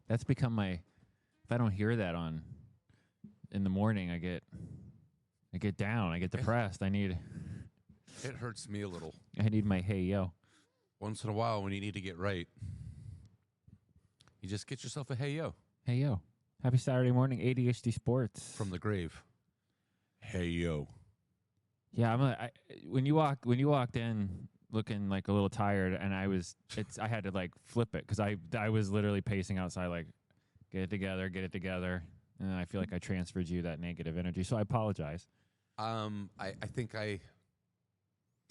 That's become my. If I don't hear that in the morning, I get down. I get depressed. I need It hurts me a little. my hey yo. Once in a while, when you need to get right, you just get yourself a hey yo Hey yo. Happy Saturday morning, ADHD Sports. from the grave. Hey yo. Yeah, when you walked in looking like a little tired, and I had to like flip it because I was literally pacing outside like, get it together, and I feel like I transferred you that negative energy, so I apologize. I think I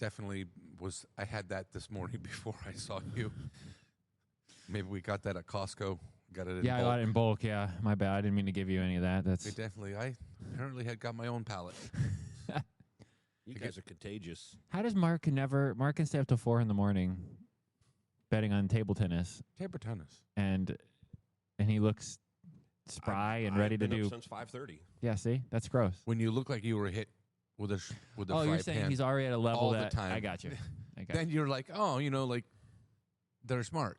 definitely was. I had that this morning before I saw you. Maybe we got that at Costco. Got it in Yeah, bulk. I got it in bulk. Yeah, my bad. I didn't mean to give you any of that. That's I apparently had got my own pallet. You guys are contagious. how does Mark can stay up till 4 a.m. betting on table tennis, Table tennis. and he looks spry and I've ready to been do. up since 5:30. Yeah, see, that's gross. When you look like you were hit with a Oh, fry you're saying pan, he's already at a level all the that time. I got you. then you're like, oh, like there's Mark.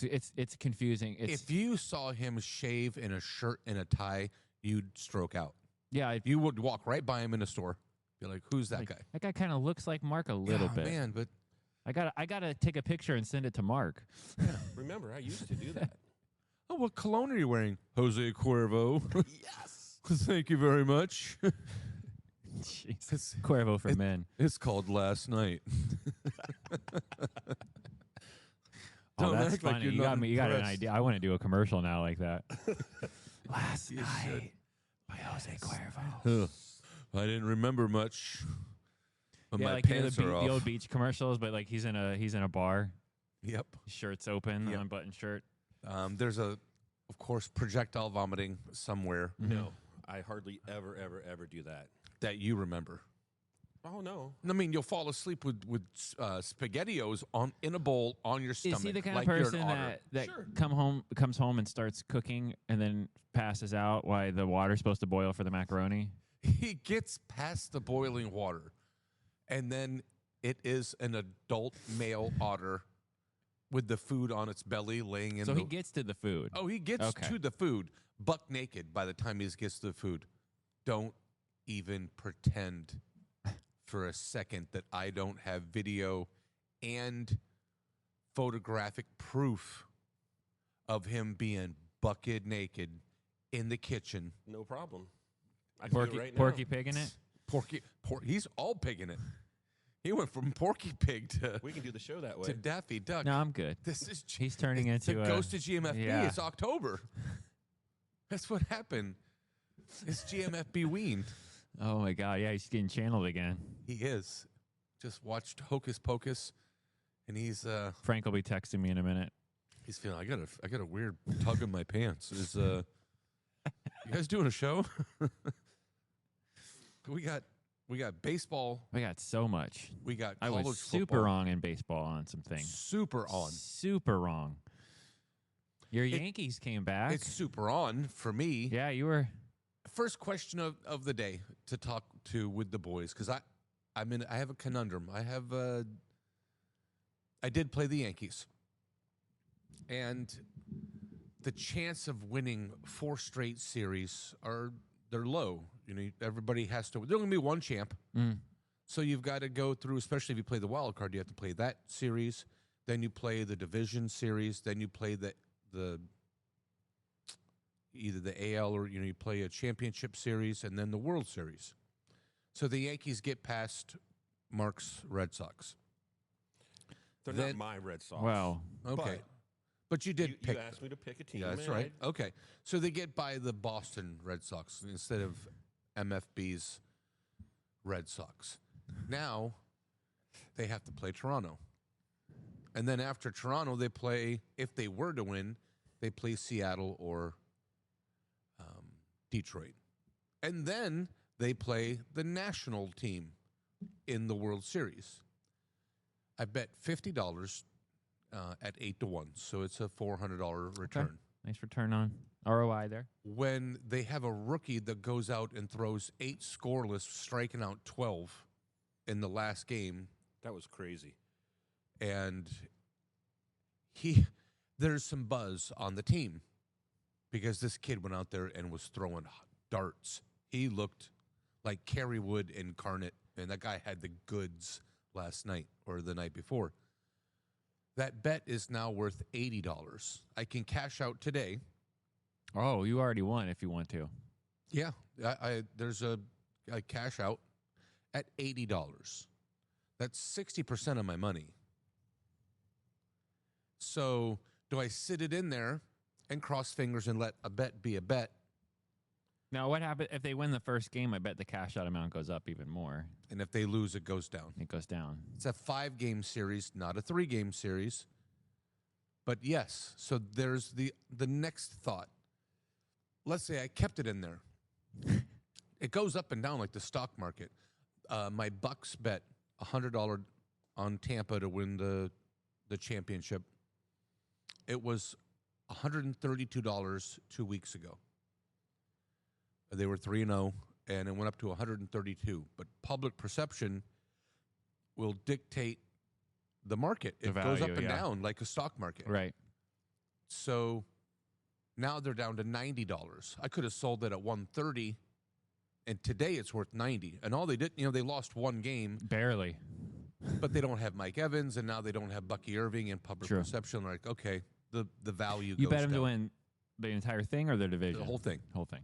It's confusing. If you saw him shave in a shirt and a tie, you'd stroke out. Yeah, You would walk right by him in a store. Be like, who's that guy? That guy kind of looks like Mark a little bit. Man, but I gotta take a picture and send it to Mark. Remember, I used to do that. oh, what cologne are you wearing? Jose Cuervo. Yes. Thank you very much. Jesus. Cuervo for men. It's called Last Night. Oh, Don't that's act like funny. you're You got not me. You got an impressed. idea. I want to do a commercial now like that. Last You night should. by Jose Cuervo. Ugh. I didn't remember much. But Yeah, my like pants are off. the old beach commercials, but like he's in a bar, Yep. shirt's open, Yep. unbuttoned shirt. There's of course, projectile vomiting somewhere No, I hardly ever do that. that you remember. Oh, no. I mean, you'll fall asleep with SpaghettiOs in a bowl on your stomach. Is he the kind like of you're person an otter. that Sure. comes home and starts cooking and then passes out while the water's supposed to boil for the macaroni? He gets past the boiling water, and then it is an adult male otter with the food on its belly laying in So the... he gets to the food. Oh, he gets Okay. to the food, buck naked by the time he gets to the food. Don't even pretend for a second that I don't have video and photographic proof of him being bucket naked in the kitchen. No problem. I can do it right now. Porky Pig in it? He's all pig in it. He went from Porky Pig to We can do the show that way. Daffy Duck. No, I'm good. This is He's turning it's into the a ghost of GMFB. yeah. It's October. That's what happened. It's GMFB weaned. Oh my God! Yeah, he's getting channeled again. He is. Just watched Hocus Pocus, and he's Frank will be texting me in a minute. feeling. I got a weird tug in my pants. Is you guys doing a show? we got baseball. We got so much. We got I college was super football. wrong in baseball on some things. Super on. Super wrong. Your Yankees came back. It's super on for me. Yeah, you were. First question of the day to talk to with the boys, because I have a conundrum. I did play the Yankees, and the chance of winning 4 straight series they're low. Everybody has to. There's going to be one champ, so you've got to go through. Especially if you play the wild card, you have to play that series. Then you play the division series. Then you play the either the AL or you play a championship series, and then the World Series. So the Yankees get past Mark's Red Sox. They're Then- not my Red Sox. Well, Okay, but you did You pick. asked me to pick a team. Yeah, that's and right. Okay, so they get by the Boston Red Sox instead of MFB's Red Sox. Now they have to play Toronto, and then after Toronto, they play. If they were to win, they play Seattle or Detroit, and then they play the national team in the World Series. I bet $50 at 8-1, so it's a $400 return. nice return on ROI there. When they have a rookie that goes out and throws 8 scoreless, striking out 12 in the last game, That was crazy. and there's some buzz on the team. because this kid went out there and was throwing darts. He looked like Kerry Wood incarnate, and that guy had the goods last night or the night before. That bet is now worth $80. I can cash out today. Oh, you already won if you want to. Yeah, there's a cash out at $80. That's 60% of my money. So do I sit it in there and cross fingers and let a bet be a bet? Now, what happens if they win the first game? I bet the cash out amount goes up even more. And if they lose, it goes down. It goes down. It's a 5-game series, not a 3-game series. But yes, so there's the next thought. Let's say I kept it in there. It goes up and down like the stock market. My Bucks bet $100 on Tampa to win the championship. It was $132 2 weeks ago. They were 3-0, and it went up to 132. But public perception will dictate the market. It goes up and down like a stock market. Right. So now they're down to $90. I could have sold it at 130, and today it's worth 90. And all they did, they lost one game. Barely. But they don't have Mike Evans, and now they don't have Bucky Irving in public True. perception. Like, okay, the value You goes bet him down. to win the entire thing or the division? The whole thing. Whole thing.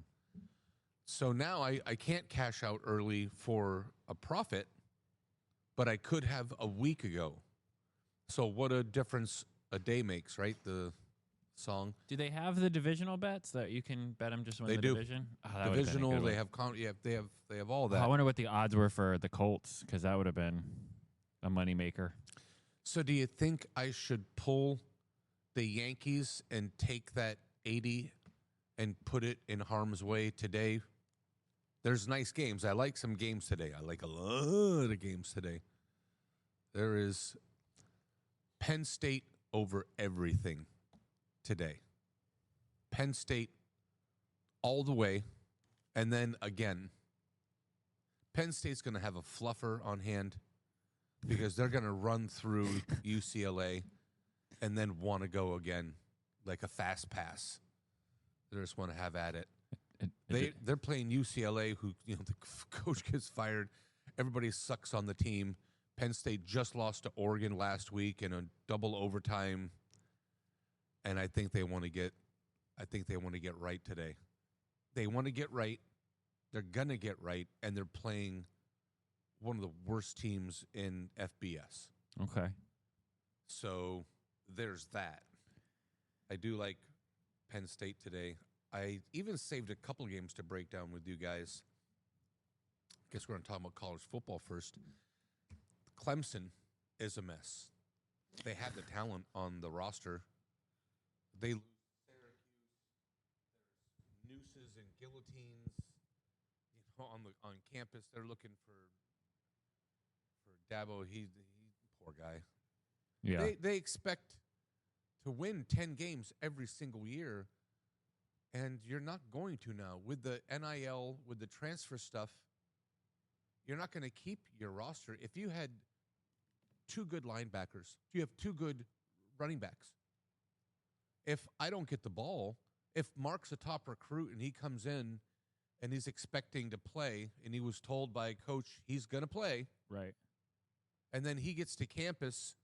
So now I can't cash out early for a profit, but I could have a week ago. So what a difference a day makes, right? The song. Do they have the divisional bets that you can bet them just win They the do. division? Oh, that would've been a Divisional, good they one. have they have all Oh, that. I wonder what the odds were for the Colts, because that would have been a moneymaker. So do you think I should pull the Yankees and take that 80 and put it in harm's way today? There's nice games. I like some games today. I like a lot of games today. There is Penn State over everything today. Penn State all the way. And then again, Penn State's going to have a fluffer on hand because they're going to run through UCLA and then want to go again like a fast pass. They just want to have at it. They're playing UCLA, who the coach gets fired. Everybody sucks on the team. Penn State just lost to Oregon last week in a double overtime, and I think they want to get right today. They want to get right. They're gonna get right, and they're playing one of the worst teams in FBS. Okay. So there's that. I do like Penn State today. I even saved a couple games to break down with you guys. Guess we're going to talk about college football first. Clemson is a mess. They have the talent on the roster. They lose Syracuse. There's nooses and guillotines on campus. They're looking for Dabo. He poor guy. Yeah. They expect to win 10 games every single year. And you're not going to now. With the NIL, with the transfer stuff, you're not going to keep your roster. If you had 2 good linebackers, you have 2 good running backs. If I don't get the ball, if Mark's a top recruit and he comes in and he's expecting to play and he was told by a coach he's going to play. Right. And then he gets to campus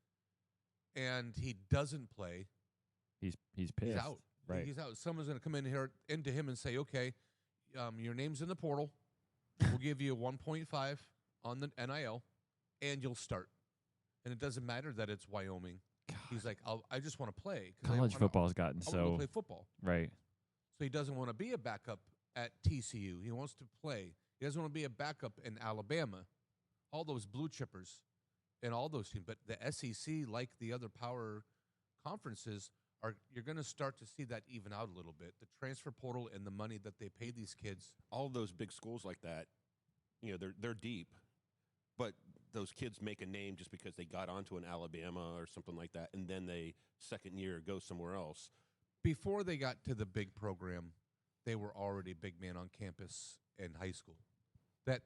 and he doesn't play. He's pissed. He's out. Right. He's out. Someone's going to come in here into him and say, okay, your name's in the portal. We'll give you 1.5 on the NIL, and you'll start. And it doesn't matter that it's Wyoming. God. He's like, I just want to play. College football's gotten I want to so play football. right. So he doesn't want to be a backup at TCU. He wants to play. He doesn't want to be a backup in Alabama. All those blue chippers and all those teams. But the SEC, like the other power conferences, you're going to start to see that even out a little bit. The transfer portal and the money that they pay these kids. All of those big schools like that, they're deep, but those kids make a name just because they got onto an Alabama or something like that, and then they second year go somewhere else. Before they got to the big program, they were already big man on campus in high school. The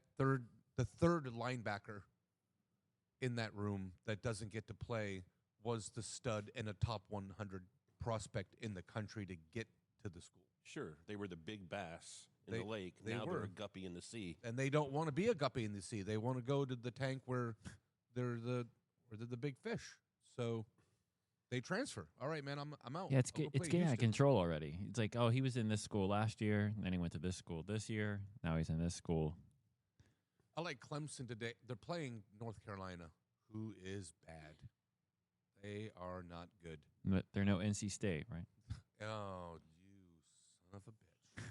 third linebacker in that room that doesn't get to play was the stud and a top 100 prospect in the country to get to the school. Sure, they were the big bass in They- the lake. they Now they're were. a guppy in the sea. And they don't want to be a guppy in the sea. They want to go to the tank where they're the big fish. So they transfer. All right, man, I'm out. Yeah, it's I'll go it's play getting out of Houston. control already. It's like, oh, he was in this school last year, and then he went to this school this year. Now he's in this school. I like Clemson today. They're playing North Carolina, who is bad. They are not good. But they're no NC State, right? Oh, you son of a bitch!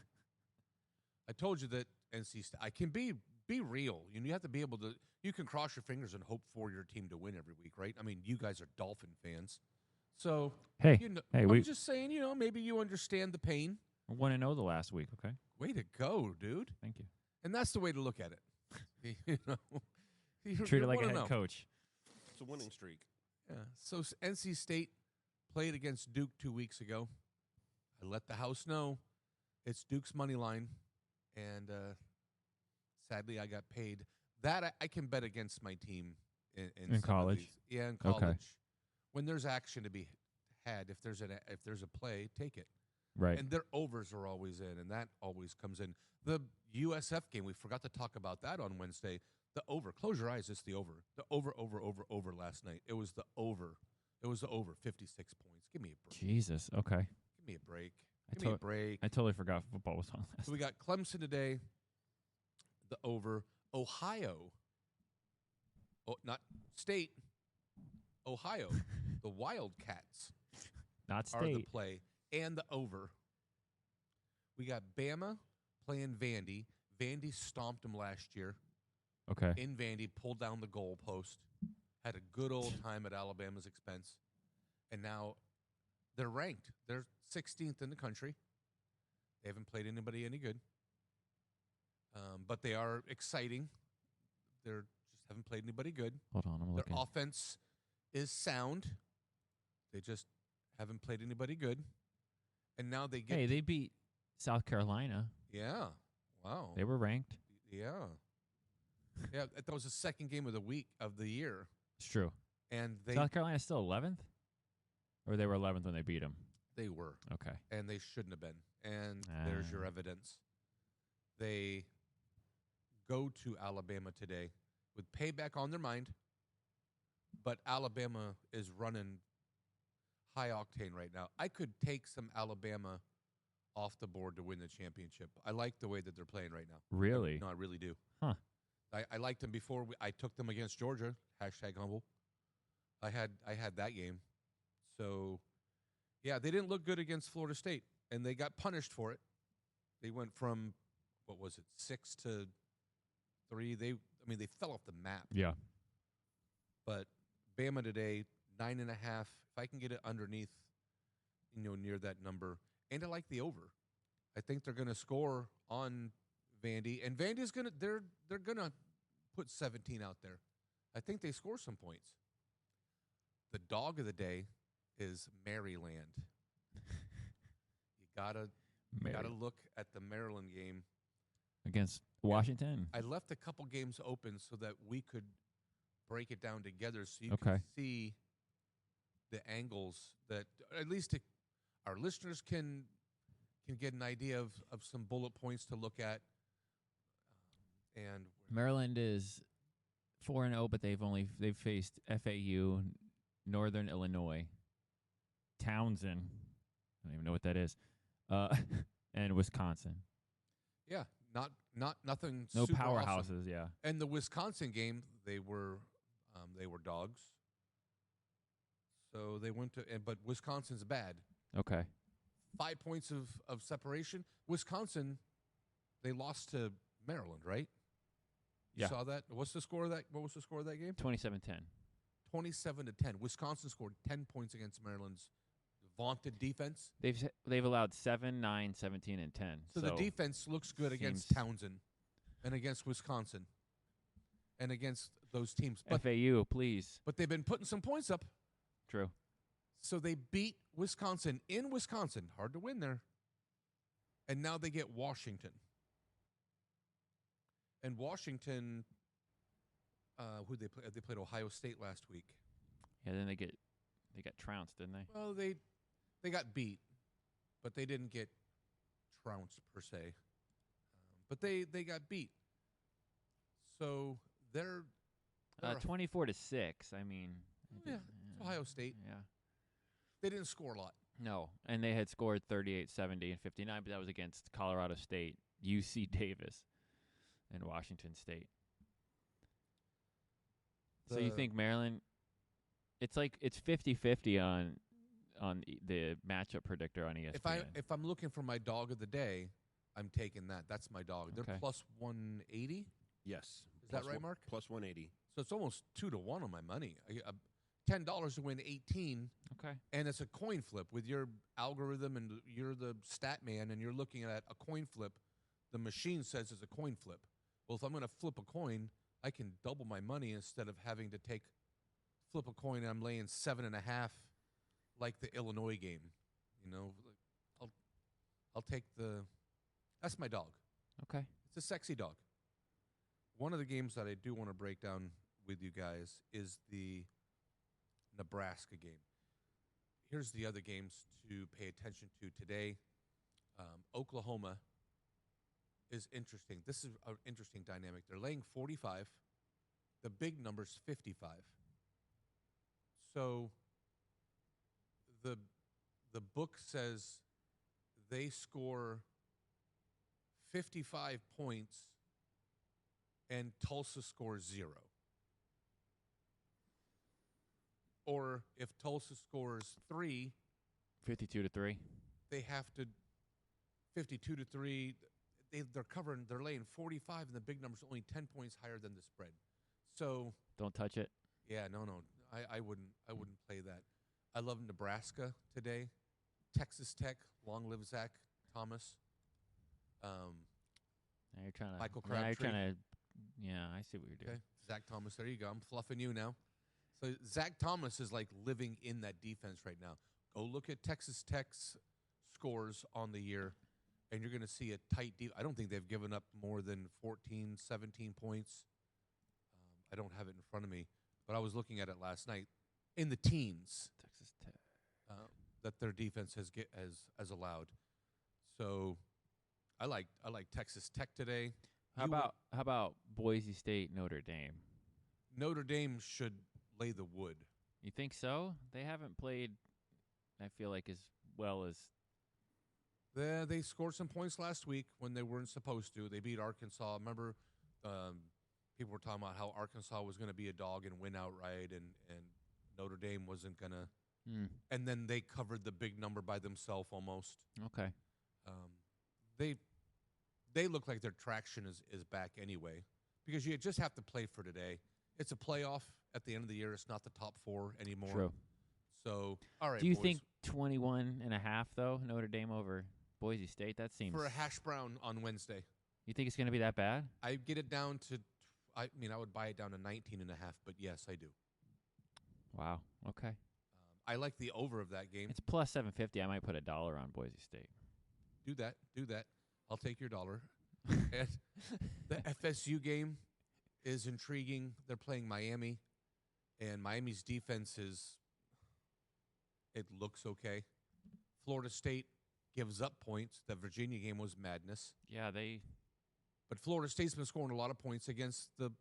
I told you that NC State. I can be real. You have to be able to. You can cross your fingers and hope for your team to win every week, right? I mean, you guys are Dolphin fans, so Hey, you know. hey, I'm we just saying. Maybe you understand the pain. 1-0 the last week. Okay, Way to go, dude! thank you. And that's the way to look at it. You're Treat it like a 1-0. head coach. It's a winning streak. Yeah. So NC State played against Duke 2 weeks ago. I let the house know it's Duke's money line, and sadly, I got paid. That I can bet against my team in some of college? these. Yeah, in Okay. college. When there's action to be had, if there's a play, take it. Right. And their overs are always in, and that always comes in. The USF game, we forgot to talk about that on Wednesday. The over. Close your eyes. It's the over. The over last night. It was the over. It was the over. 56 points. Give me a break. Jesus. Okay. Give me a break. I Give me a to- break. I totally forgot football was on last. So we got Clemson today. The over. Ohio. Oh, not State. Ohio. The Wildcats Not are the State. play and the over. We got Bama playing Vandy. Vandy stomped them last year. Okay. In Vandy, pulled down the goalpost, had a good old time at Alabama's expense, and now they're ranked. They're 16th in the country. They haven't played anybody any good, but they are exciting. They're just haven't played anybody good. Hold on. I'm Their looking. offense is sound. They just haven't played anybody good, and now they get. Hey, they beat South Carolina. Yeah. Wow. They were ranked. Yeah. Yeah. That was the second game of the year, It's true. and they South Carolina's still 11th, or they were 11th when they beat them. they were. Okay. And they shouldn't have been. And there's your evidence. They go to Alabama today with payback on their mind, but Alabama is running high octane right now. I could take some Alabama off the board to win the championship. I like the way that they're playing right now. Really? No, I really do. Huh. I liked them before. I took them against Georgia. #humble. I had that game. So, yeah, they didn't look good against Florida State, and they got punished for it. They went from, 6 to 3. They fell off the map. Yeah. But Bama today, 9.5. If I can get it underneath, near that number, and I like the over. I think they're going to score on Vandy, and Vandy's going to they're going to put 17 out there. I think they score some points. The dog of the day is Maryland. You gotta look at the Maryland game. Against Washington. I left a couple games open so that we could break it down together, so you Okay. can see the angles that at least our listeners can get an idea of some bullet points to look at. And Maryland is 4-0, but they've faced FAU, Northern Illinois, Townsend. I don't even know what that is. And Wisconsin. yeah, nothing. No super powerhouses. awesome. Yeah. And the Wisconsin game, they were dogs. So they went to, but Wisconsin's bad. Okay. 5 points of separation. Wisconsin, they lost to Maryland, right? You Yeah. saw that? What's the score of that? What was the score of that game? 27-10. 27-10. Wisconsin scored 10 points against Maryland's vaunted defense. They've allowed 7, 9, 17, and 10. So the defense looks good against seems- Townsend and against Wisconsin and against those teams. But FAU, please. but they've been putting some points up. True. So they beat Wisconsin in Wisconsin. Hard to win there. And now they get Washington. And Washington, who they play? They played Ohio State last week. Yeah. Then they got trounced, didn't they? Well, they got beat, but they didn't get trounced per se, but they got beat. So they're 24-6. I mean, yeah, it's Ohio State. Yeah. They didn't score a lot. No, and they had scored 38, 70, and 59, but that was against Colorado State, UC Davis, and Washington State. So you think Maryland? It's like it's 50-50 on the matchup predictor on ESPN. If I'm looking for my dog of the day, I'm taking that. That's my dog. They're Okay. plus 180. Yes. Is that right, Mark? Plus 180. So it's almost 2-1 on my money. $10 to win 18, Okay. and it's a coin flip with your algorithm, and you're the stat man, and you're looking at a coin flip. The machine says it's a coin flip. Well, if I'm going to flip a coin, I can double my money instead of having to flip a coin and I'm laying 7.5, like the Illinois game. You know, I'll take that's my dog. Okay. It's a sexy dog. One of the games that I do want to break down with you guys is the Nebraska game. Here's the other games to pay attention to today. Oklahoma is interesting. This is an interesting dynamic. They're laying 45. The big number's 55. So the book says they score 55 points and Tulsa scores 0. Or if Tulsa scores 3, 52-3. they have to 52-3. They're laying 45, and the big number's only 10 points higher than the spread. So Don't touch it. yeah, no, I wouldn't play that. I love Nebraska today. Texas Tech, long live Zach Thomas. Now you're trying to. Michael Now you're Crabtree. trying to. Yeah, I see what you're doing. Okay, Zach Thomas. There you go. I'm fluffing you now. So Zach Thomas is like living in that defense right now. Go look at Texas Tech's scores on the year, and you're going to see a tight I don't think they've given up more than 14, 17 points. I don't have it in front of me, but I was looking at it last night. In the teens, Texas Tech. that their defense has allowed. So I like Texas Tech today. How about Boise State, Notre Dame? Notre Dame should lay the wood. You think so? They haven't played, I feel like, as well as. They scored some points last week when they weren't supposed to. They beat Arkansas. Remember, people were talking about how Arkansas was going to be a dog and win outright, and Notre Dame wasn't going to. And then they covered the big number by themselves almost. Okay. They look like their traction is back anyway, because you just have to play for today. It's a playoff at the end of the year. It's not the top 4 anymore. True. So, all right, Do you boys. think 21.5 though, Notre Dame over Boise State? That seems. For a hash brown on Wednesday, You think it's going to be that bad? I get it down to, I would buy it down to 19.5, but yes, I do. Wow. Okay. I like the over of that game. It's plus 750. I might put $1 on Boise State. Do that. I'll take your dollar. And the FSU game is intriguing. They're playing Miami, and Miami's defense it looks okay. Florida State gives up points. The Virginia game was madness. Yeah, But Florida State's been scoring a lot of points against the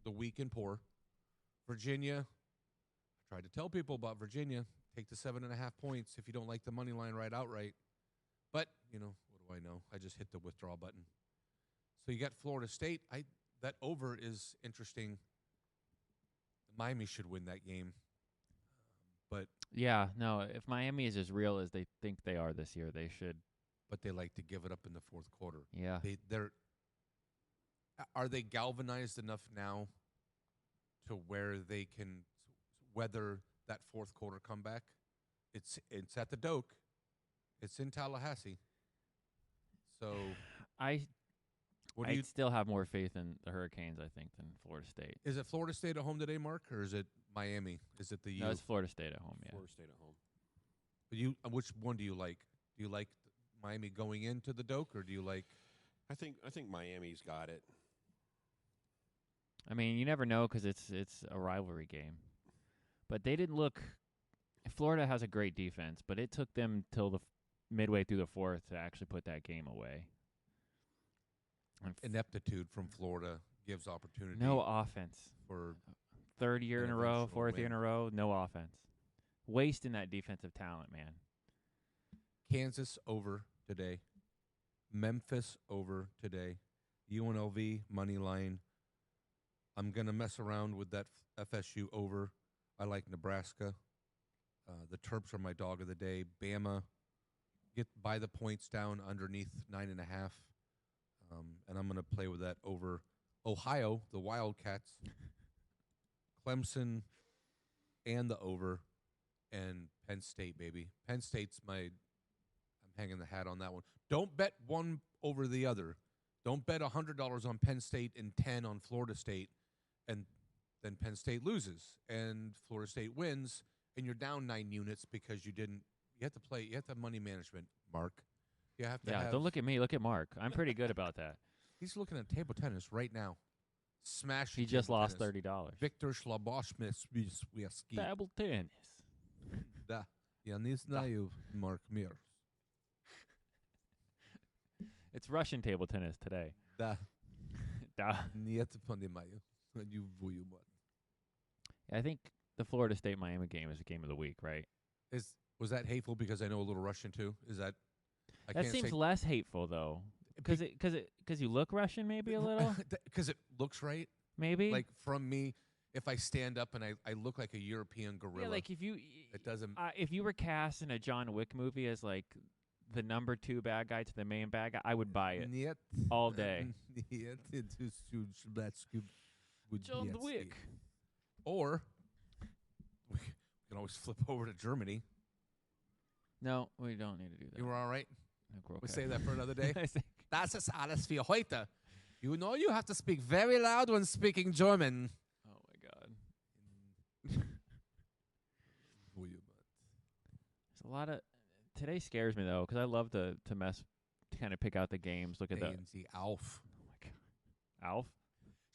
weak and poor. Virginia, I tried to tell people about Virginia. Take the 7.5 points if you don't like the money line right outright. But, what do I know? I just hit the withdraw button. So you got Florida State. That over is interesting. Miami should win that game. But yeah, no, if Miami is as real as they think they are this year, they should. But they like to give it up in the fourth quarter. Yeah. Are they galvanized enough now to where they can weather that fourth quarter comeback? It's at the Doak. It's in Tallahassee. So I'd still have more faith in the Hurricanes, I think, than Florida State. Is it Florida State at home today, Mark, or is it Miami? Is it the U? No, it's Florida State at home, yeah. Florida State at home. Which one do you like? Do you like Miami going into the Doak, or do you like? I think Miami's got it. I mean, you never know because it's a rivalry game. But they didn't look – Florida has a great defense, but it took them till the midway through the fourth to actually put that game away. And Ineptitude from Florida gives opportunity no offense. for Third year an in a row, eventual fourth year in win. a row, no offense. Wasting that defensive talent, man. Kansas over today. Memphis over today. UNLV money line. I'm going to mess around with that FSU over. I like Nebraska. The Terps are my dog of the day. Bama, get by the points down underneath 9.5. And I'm going to play with that over. Ohio, the Wildcats. Clemson and the over. And Penn State, baby. Penn State's I'm hanging the hat on that one. Don't bet one over the other. Don't bet $100 on Penn State and 10 on Florida State, and then Penn State loses and Florida State wins, and you're down 9 units because you didn't. You have to play. You have to have money management, Mark. You have to. Yeah, don't look at me. Look at Mark. I'm pretty good about that. He's looking at table tennis right now. Smashing. He just table lost tennis. $30. Victor Schlabosmith. Table tennis. Da. Я не знаю, Mark Mir. It's Russian table tennis today. Да. Duh. Нет понимаю. You voyeur. I think the Florida State Miami game is the game of the week, right? Was that hateful because I know a little Russian too? Is that? I That can't seems say less hateful though, because you look Russian maybe a little, because it looks right. maybe. Like from me, if I stand up and I look like a European gorilla, yeah, like if you were cast in a John Wick movie as like the number 2 bad guy to the main bad guy, I would buy it Нет, all day. Нет, это Шубацкий would John yes, Wick. Or we can always flip over to Germany. No, we don't need to do that. You were all right. I think we're We'll okay. save that for another day. I think- Das ist alles für heute. You know you have to speak very loud when speaking German. oh my god. There's a lot of today scares me though because I love to kind of pick out the games. Look at that. Stehen Sie auf. Oh my god. Alf.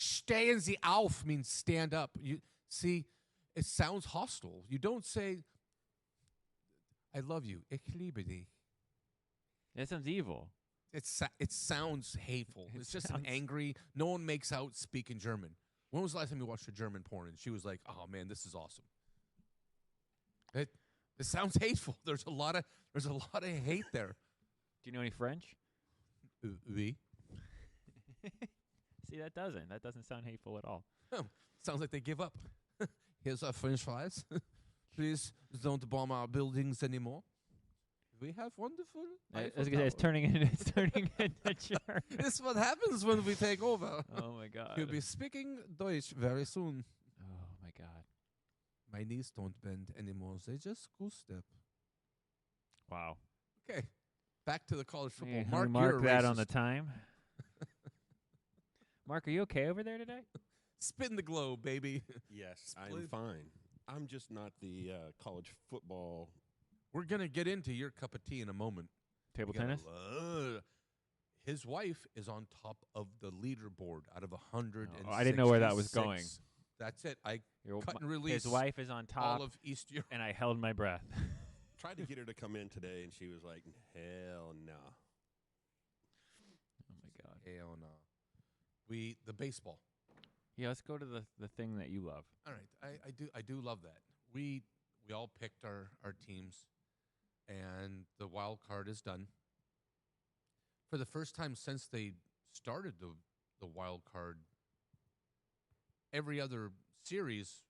Stehen Sie auf means stand up. You see, it sounds hostile. You don't say, "I love you." Ich liebe dich. That sounds evil. It sounds hateful. It It's just sounds- an angry. No one makes out speaking German. When was the last time you watched a German porn and she was like, "Oh man, this is awesome." It sounds hateful. There's a lot of hate there. Do you know any French? Oui. See, that doesn't sound hateful at all. Sounds like they give up. Here's our French fries. Please don't bomb our buildings anymore. We have wonderful. I Eiffel was gonna say it's Tower. turning into German. This is what happens when we take over. Oh my god. You'll be speaking Deutsch very soon. Oh my god. My knees don't bend anymore. They just goose step. Wow. Okay. Back to the college football. Hey, Mark, mark you're a that on racist. the time. Mark, are you okay over there today? Spin the globe, baby. Yes, I'm Split. fine. I'm just not the college football. We're going to get into your cup of tea in a moment. Table You gotta tennis? His wife is on top of the leaderboard out of 100. Oh, I didn't know where that was going. That's it. I Your cut wi- and release His wife is on top, all of East Europe. and I held my breath. Tried to get her to come in today, and she was like, "Hell no." Oh my god. Hell no. The baseball. Yeah, let's go to the thing that you love. All right, I do love that. We all picked our teams, and the wild card is done. For the first time since they started the wild card, every other series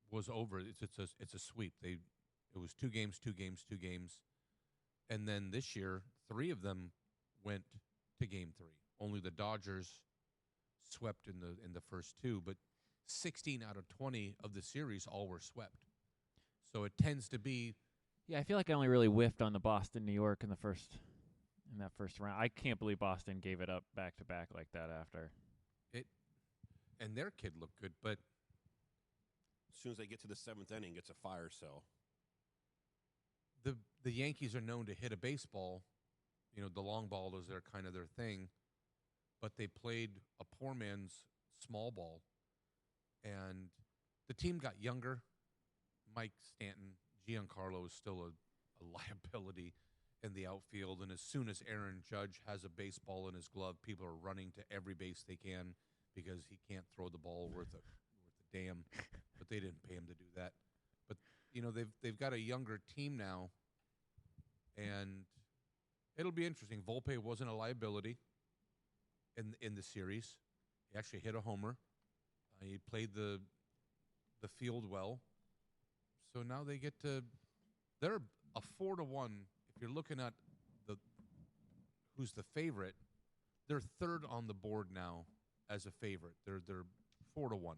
was over. It's a sweep. It was 2 games, 2 games, 2 games, and then this year 3 of them went to game 3. Only the Dodgers swept in the first 2, but 16 out of 20 of the series all were swept. So it tends to be Yeah, I feel like I only really whiffed on the Boston, New York in that first round. I can't believe Boston gave it up back to back like that after. and their kid looked good, but As soon as they get to the 7th inning, it's a fire sale. the Yankees are known to hit a baseball. You know, the long ball is their kind of their thing, but they played a poor man's small ball, and the team got younger. Mike Stanton, Giancarlo is still a liability, in the outfield, and as soon as Aaron Judge has a baseball in his glove, people are running to every base they can because he can't throw the ball worth a damn. But they didn't pay him to do that. But they've got a younger team now, and it'll be interesting. Volpe wasn't a liability in the series. He actually hit a homer. He played the field well. So now they get to. They're a 4-1. If you're looking at who's the favorite, they're third on the board now as a favorite. They're 4-1,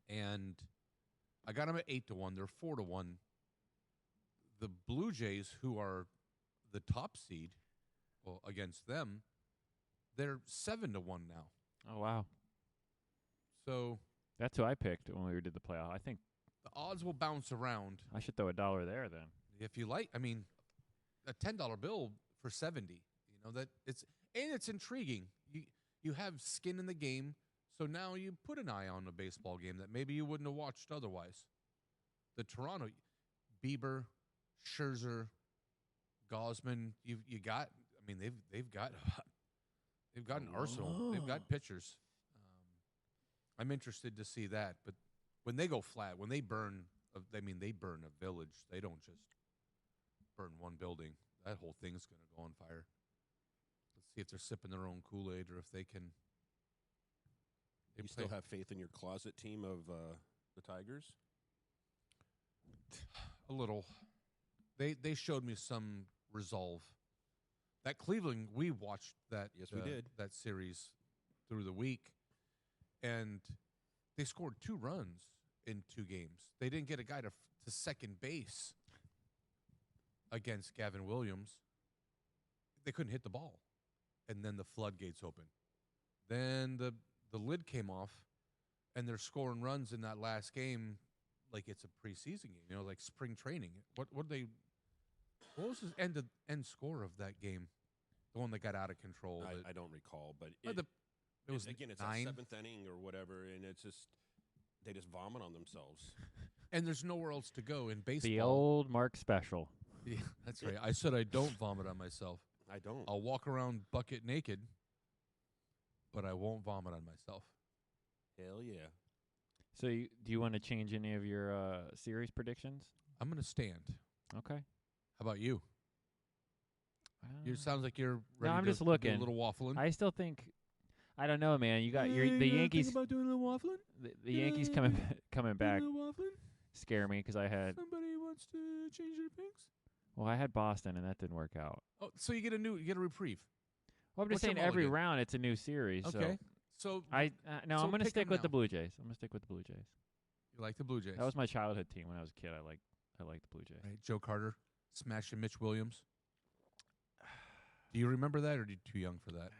and I got them at 8-1. They're 4-1. The Blue Jays, who are the top seed, well, against them, they're 7-1 now. Oh wow. So That's who I picked when we did the playoff. I think the odds will bounce around. I should throw $1 there then. If you like, I mean, a $10 bill for 70. It's intriguing. You have skin in the game, so now you put an eye on a baseball game that maybe you wouldn't have watched otherwise. The Toronto, Bieber, Scherzer, Gosman, you got. I mean, they've got an arsenal. They've got pitchers. I'm interested to see that, but when they go flat, when they burn, they burn a village. They don't just burn one building. That whole thing's going to go on fire. Let's see if they're sipping their own Kool-Aid or if they can. You still have faith in your closet team of the Tigers? A little. They showed me some resolve. That Cleveland, we watched that. Yes, we did. That series through the week, and they scored 2 runs in 2 games. They didn't get a guy to second base against Gavin Williams. They couldn't hit the ball, and then the floodgates opened. Then the lid came off, and they're scoring runs in that last game like it's a preseason game, like spring training. What was the end score of that game? The one that got out of control. I don't recall, but it was again, it's 9. that 7th inning or whatever, and it's just they just vomit on themselves. And there's nowhere else to go in baseball. The old Mark special. Yeah, that's right. I said I don't vomit on myself. I don't. I'll walk around bucket naked, but I won't vomit on myself. Hell yeah. So do you want to change any of your series predictions? I'm going to stand. Okay. How about you? It sounds like you're ready I'm to just looking. do a little waffling. I still think, I don't know, man. You got the Yankees. Think about doing a little waffling? The Yankees coming back scare me because I had. Somebody wants to change their picks? Well, I had Boston and that didn't work out. Oh, so you get a repreve. Well, I'm just saying every round it's a new series. Okay. So I'm going to pick stick 'em with the now. Blue Jays. I'm going to stick with the Blue Jays. You like the Blue Jays? That was my childhood team when I was a kid. I liked the Blue Jays. Right, Joe Carter smashing Mitch Williams. Do you remember that, or are you too young for that?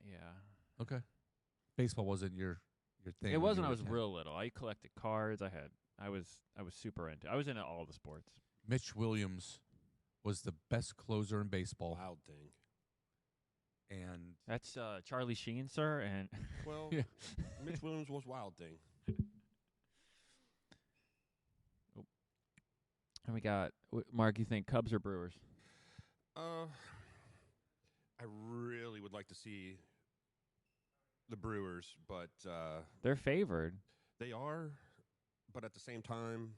Yeah. Okay. Baseball wasn't your thing. It when was you when I were was 10. real little. I collected cards. I was super into. I was into all the sports. Mitch Williams was the best closer in baseball, Wild thing. and That's Charlie Sheen, sir, and Well, Yeah. Mitch Williams was wild thing. we got Mark. You think Cubs or Brewers? I really would like to see the Brewers, but They're favored. they are. But at the same time,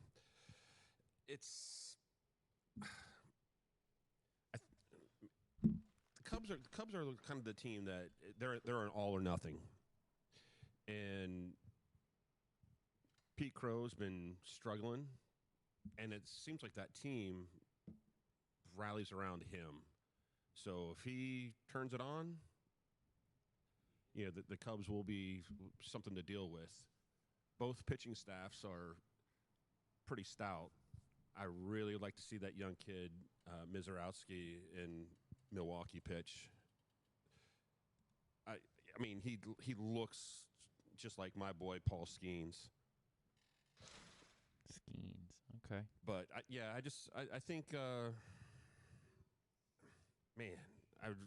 it's the Cubs are kind of the team that they're an all or nothing, and Pete Crow's been struggling, and it seems like that team rallies around him. So if he turns it on, the Cubs will be something to deal with. Both pitching staffs are pretty stout. I really like to see that young kid, Mizorowski, in Milwaukee pitch. I mean, he looks just like my boy Paul Skeens. Okay. But I think, man,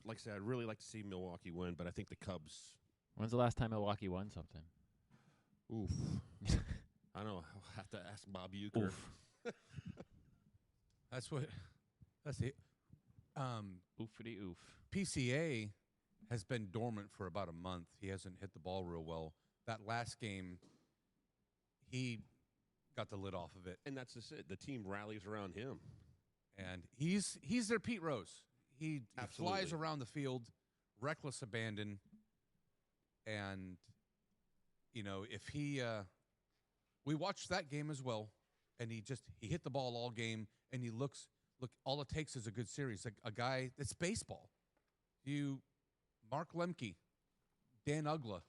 like I said, I'd really like to see Milwaukee win, but I think the Cubs. When's the last time Milwaukee won something? Oof. I don't know. I'll have to ask Bob Uecker. Oof. that's it. Oofity oof. PCA has been dormant for about a month. He hasn't hit the ball real well. That last game, he got the lid off of it. And that's just it. The team rallies around him. And he's their Pete Rose. He Absolutely. flies around the field, reckless abandon. And, you know, if he we watched that game as well, and he hit the ball all game, and look, all it takes is a good series. Like a guy that's baseball. Mark Lemke, Dan Ugla,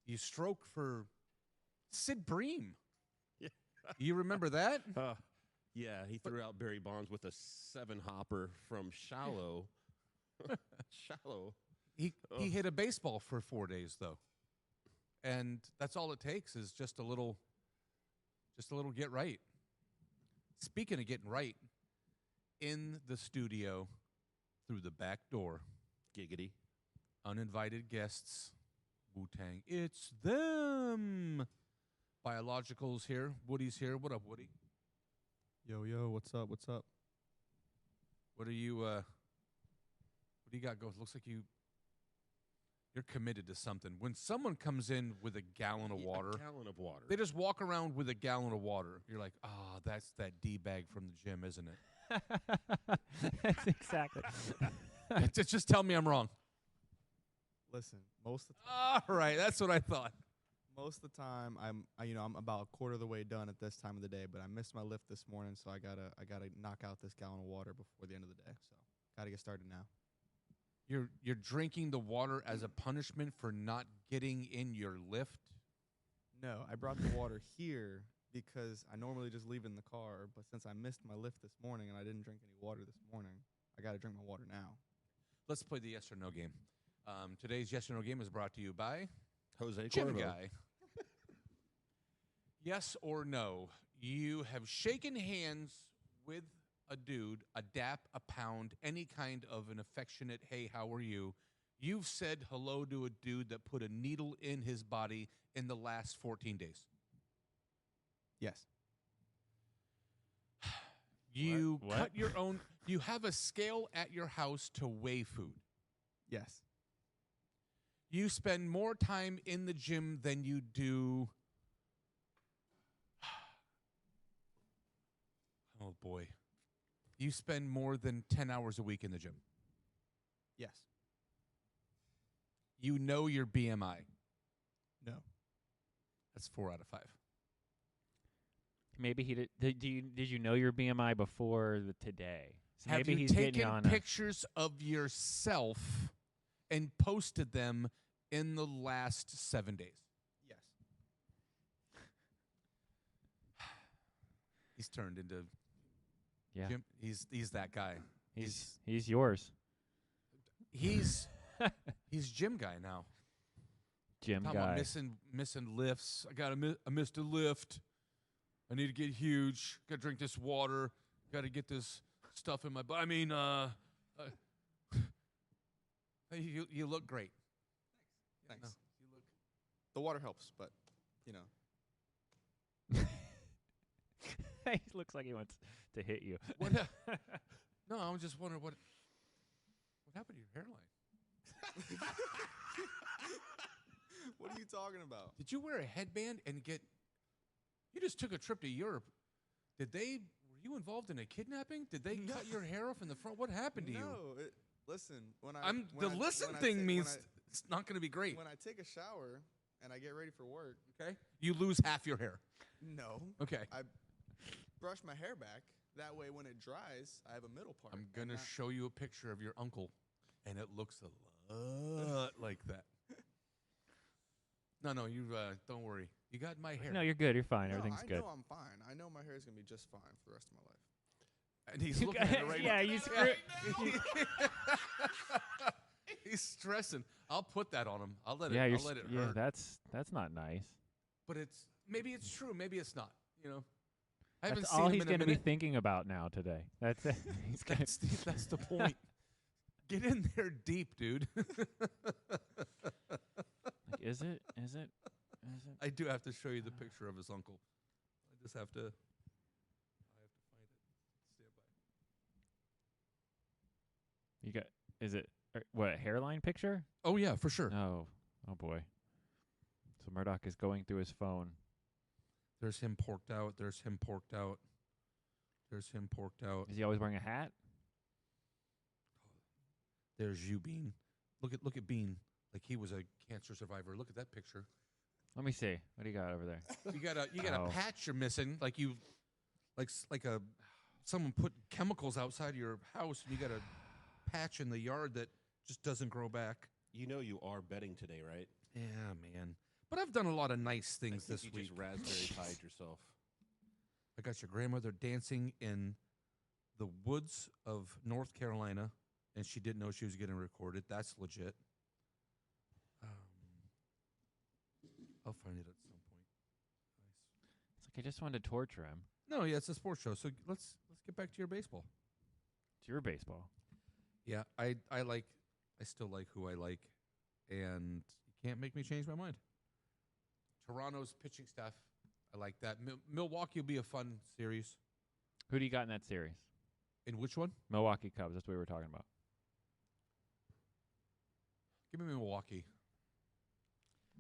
you stroke for Sid Bream. Yeah. You remember that? Yeah, he threw out Barry Bonds with a 7-hopper from shallow. Shallow. He hit a baseball for 4 days though, and that's all it takes is just a little get right. Speaking of getting right, in the studio, through the back door, Giggity. uninvited guests, Wu-Tang. It's them. Biological's here. Woody's here. What up, Woody? Yo, what's up? What's up? What do you got going? Looks like you're committed to something. When someone comes in with a gallon of water, A gallon of water. they just walk around with a gallon of water. You're like, that's that D-bag from the gym, isn't it? That's exactly. Just tell me I'm wrong. Listen, most of All right, that's what I thought. the time I'm about a quarter of the way done at this time of the day, but I missed my lift this morning, so I gotta knock out this gallon of water before the end of the day. So gotta get started now. You're drinking the water as a punishment for not getting in your lift? No, I brought the water here because I normally just leave it in the car, but since I missed my lift this morning and I didn't drink any water this morning, I gotta drink my water now. Let's play the yes or no game. Today's yes or no game is brought to you by Jose Jim Cuervo. Guy. Yes or no, you have shaken hands with a dude, a dap, a pound, any kind of an affectionate, hey, how are you? You've said hello to a dude that put a needle in his body in the last 14 days. Yes. You What? cut your own, you have a scale at your house to weigh food. Yes. You spend more time in the gym than you do. Oh, boy. You spend more than 10 hours a week in the gym. Yes. You know your BMI. No. That's 4 out of 5. Maybe he did. Did you know your BMI before today? So Have maybe you he's getting you taken on a. pictures of yourself and posted them in the last 7 days? Yes. He's turned into Yeah, Jim. He's that guy. he's yours, He's gym guy now. Jim Talking about guy. missing lifts. I missed a lift. I need to get huge. Got to drink this water. Got to get this stuff in my body. I mean, you look great. Thanks. No, You look. The water helps, but you know. He looks like he wants to hit you. What? No, I was just wondering what happened to your hairline. What are you talking about? Did you wear a headband and get? You just took a trip to Europe. Were you involved in a kidnapping? Did they cut your hair off in the front? What happened to you? No, listen. Means it's not going to be great. When I take a shower and I get ready for work. Okay, you lose half your hair. No. Okay, I brush my hair back. That way, when it dries, I have a middle part. I'm gonna show you a picture of your uncle, and it looks a lot like that. No, you don't worry. You got my hair. No, you're good. You're fine. No, Everything's I good. know I'm fine. I know my hair is gonna be just fine for the rest of my life. And he's looking at it right Yeah, now. you screw. He's stressing. I'll put that on him. I'll let Yeah, it. you're. I'll let it Yeah, hurt. that's not nice. But maybe it's true. Maybe it's not. You know, I haven't That's seen all him he's in a going to be minute. thinking about now today. That's it. He's gonna, That's the point. Get in there deep, dude. like, is it? I do have to show you the picture of his uncle. I just have to. I have to find it. Stand Is it what, a hairline picture? Oh yeah, for sure. Oh boy. So Murdock is going through his phone. There's him porked out. There's him porked out. There's him porked out. Is he always wearing a hat? There's you, Bean. Look at Bean. Like he was a cancer survivor. Look at that picture. Let me see. What do you got over there? You got Oh. a patch you're missing. Like you, like someone put chemicals outside your house, and you got a patch in the yard that just doesn't grow back. You know you are betting today, right? Yeah, man. But I've done a lot of nice things I think this you week. just raspberry pied yourself. I got your grandmother dancing in the woods of North Carolina, and she didn't know she was getting recorded. That's legit. I'll find it at some point. Nice. It's like I just wanted to torture him. No, yeah, it's a sports show. So let's get back to your baseball. It's your baseball. Yeah, I still like who I like, and you can't make me change my mind. Toronto's pitching staff, I like that. Milwaukee will be a fun series. Who do you got in that series? In which one? Milwaukee Cubs. That's what we were talking about. Give me Milwaukee.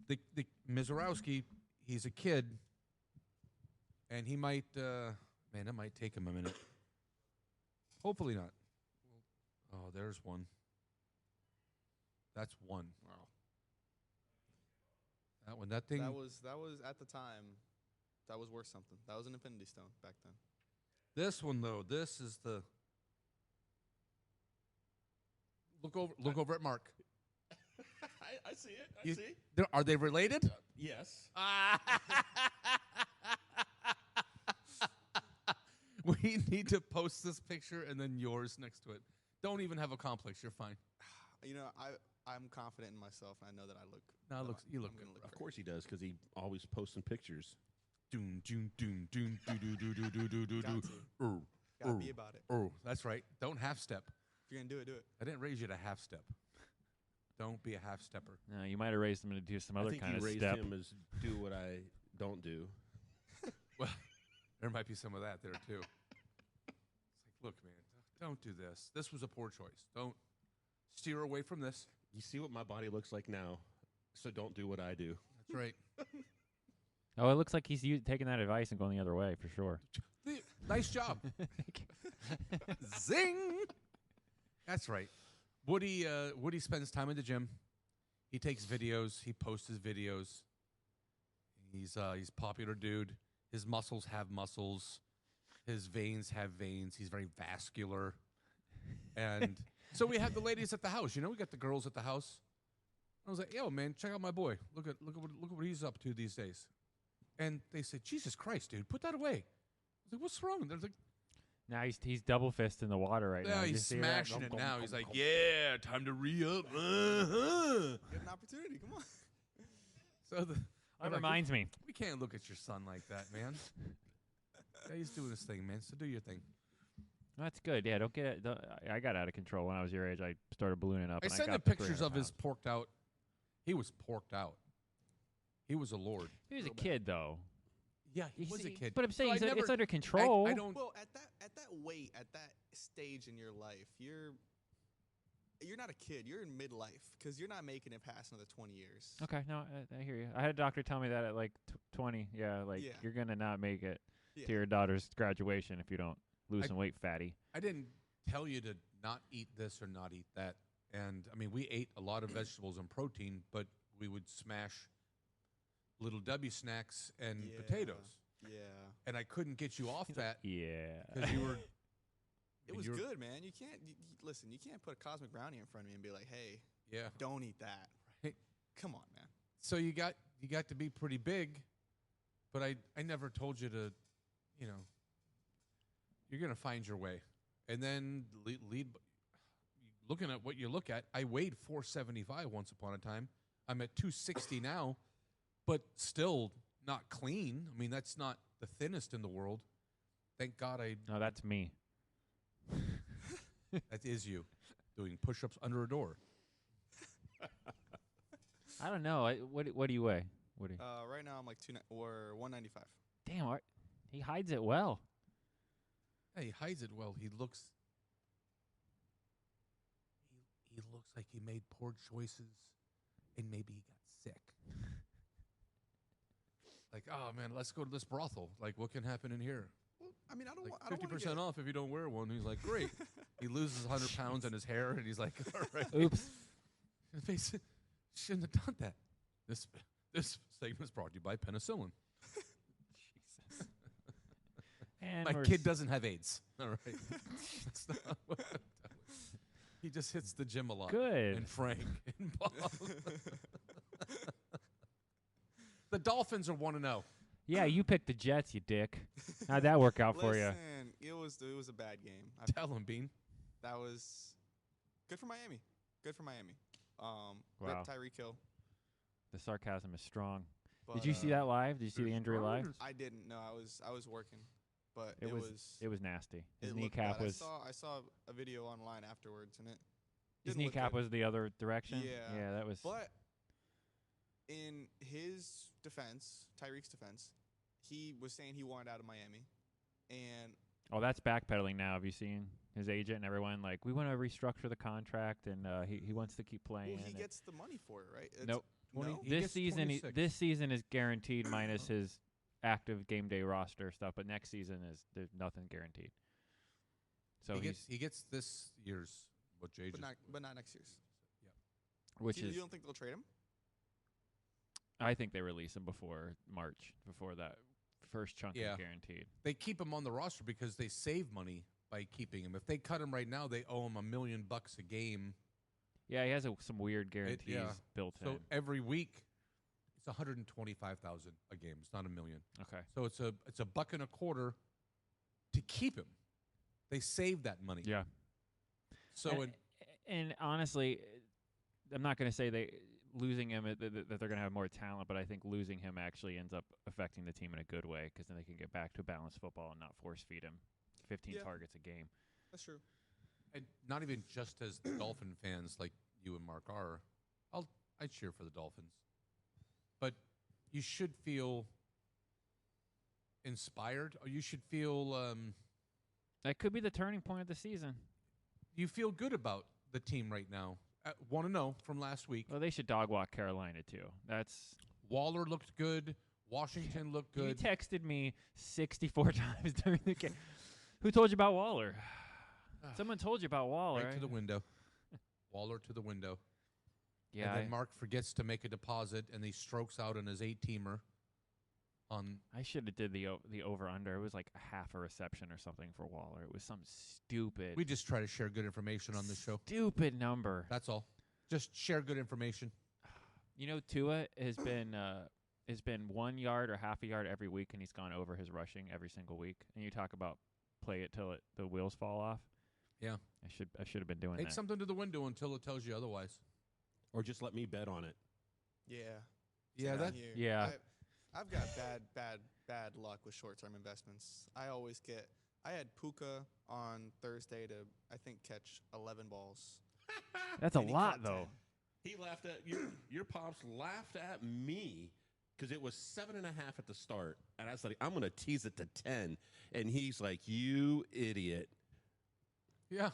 The Mizorowski, he's a kid, and he might. Man, that might take him a minute. Hopefully not. Oh, there's one. That's one. Wow. That one. That thing. That was at the time. That was worth something. That was an Infinity Stone back then. This one though. This is the. Look over at Mark. I see it. Are they related? Yes. We need to post this picture and then yours next to it. Don't even have a complex. You're fine. You know, I'm confident in myself, and I know that I look. No, that looks. I'm- You look I'm good. gonna look Of great. course he does, because he always posting pictures. Doom, doom, doom, doom, do, do, do, do, do, do, do, Got do. to. Gotta be about it. That's right. Don't half step. If you're gonna do it, do it. I didn't raise you to half step. Don't be a half stepper. No, you might have raised him to do some I other think kind you of raised step. him as do what I don't do. Well, there might be some of that there too. It's like, look, man, don't do this. This was a poor choice. Don't steer away from this. You see what my body looks like now, so don't do what I do. That's right. Oh, it looks like he's taking that advice and going the other way for sure. Nice job. Zing. That's right. Woody spends time in the gym. He takes videos. He posts his videos. He's a popular dude. His muscles have muscles. His veins have veins. He's very vascular. And so we have the ladies at the house. You know, we got the girls at the house. I was like, yo, man, check out my boy. Look at what he's up to these days. And they said, Jesus Christ, dude, put that away. I was like, what's wrong? They're like, Now he's double fist in the water right now. yeah, Did you he's see that? smashing it now. He's like, yeah, time to re-up. Uh-huh. Get an opportunity. Come on. So That I'm like, reminds me. we can't look at your son like that, man. Yeah, he's doing his thing, man. So do your thing. That's good. Yeah, don't get it. I got out of control when I was your age. I started ballooning up. I and sent got him to pictures 300 of his pounds. porked out. He was porked out. He was a lord. He was a kid though. Yeah, he You was a see- kid. But I'm saying So I it's never- under control. I don't. Well, at that weight, at that stage in your life, you're not a kid. You're in midlife because you're not making it past another 20 years. Okay, no, I hear you. I had a doctor tell me that at like 20. Yeah, like Yeah. you're gonna not make it Yeah. to your daughter's graduation if you don't lose I- some weight, fatty. I didn't tell you to not eat this or not eat that. And I mean, we ate a lot of vegetables and protein, but we would smash Little Debbie snacks and Yeah. potatoes. Yeah. And I couldn't get you off that Yeah. because you were. It was good, man. You can't listen. You can't put a cosmic brownie in front of me and be like, "Hey, Yeah. don't eat that." Right. Come on, man. So you got to be pretty big, but I never told you to, you know. You're gonna find your way, and then lead. Looking at what you look at, I weighed 475 once upon a time. I'm at 260 now, but still not clean. I mean, that's not the thinnest in the world. Thank God No, that's me. that is you doing push-ups under a door. I don't know. What do you weigh? What do you? Right now I'm like 195. Damn, he hides it well. Yeah, he hides it well. He looks like he made poor choices, and maybe he got sick. Like, oh man, let's go to this brothel. Like, what can happen in here? Well, I mean, I don't Like want. I don't 50% off if you don't wear one. He's like, great. He loses 100 pounds in his hair, and he's like, all right. Oops. Shouldn't have done that. This segment is brought to you by penicillin. Jesus. And My we're kid doesn't have AIDS. All right. That's not what I'm doing. He just hits the gym a lot. Good. And Frank and Bob. The Dolphins are 1-0. Yeah, you picked the Jets, you dick. How'd that work out for you? Listen, it was a bad game. Tell him, Bean. That was good for Miami. Good for Miami. Wow. Rip Tyreek Hill. The sarcasm is strong. But, Did you see that live? Did you see the injury live? I didn't. No, I was working, but It was nasty. His it looked kneecap bad. was I saw a video online afterwards, and it his didn't look kneecap good. was the other direction. Yeah. Yeah, that was. But in his defense, Tyreek's defense, he was saying he wanted out of Miami, and Oh, that's backpedaling now. Have you seen his agent and everyone? Like, we want to restructure the contract, and he wants to keep playing. well, he and gets the money for it, right? It's, nope. No? He This gets season, 26. this season is guaranteed minus his active game day roster stuff. But next season there's nothing guaranteed. So he gets this year's what Jay just but not next year's. which So is you don't think they'll trade him? I think they release him before March, before that first chunk Yeah. is guaranteed. They keep him on the roster because they save money by keeping him. If they cut him right now, they owe him $1 million a game. Yeah, he has some weird guarantees built So in. every week, it's $125,000 a game. It's not $1 million. Okay. So it's a $1.25 to keep him. They save that money. Yeah. So and honestly, I'm not going to say losing him that they're going to have more talent, but I think losing him actually ends up affecting the team in a good way because then they can get back to balanced football and not force feed him 15 Yeah. targets a game. That's true. and not even just as Dolphin fans like you and Mark are, I cheer for the Dolphins. But you should feel inspired, or you should feel That could be the turning point of the season. you feel good about the team right now. 1-0 from last week. Well, they should dog walk Carolina too. That's Waller looked good. Washington looked You good. texted me 64 times during the game. Who told you about Waller? Someone told you about Waller. Right to the window. Waller to the window. Yeah. And then Mark forgets to make a deposit, and he strokes out on his 8-teamer. I should have did the over under. It was like a half a reception or something for Waller. It was some stupid. We just try to share good information on this show. Stupid number. That's all. Just share good information. You know, Tua has been 1 yard or half a yard every week, and he's gone over his rushing every single week. And you talk about play it till the wheels fall off. Yeah. I should have been doing Take that. something to the window until it tells you otherwise. Or just let me bet on it. Yeah. Yeah, Same that. here. Yeah. I've got bad luck with short-term investments. I had Puka on Thursday to I think catch 11 balls. That's a And he lot, caught though. 10. He laughed at your pops laughed at me because it was 7.5 at the start, and I was like, I'm gonna tease it to 10, and he's like, you idiot, Yeah.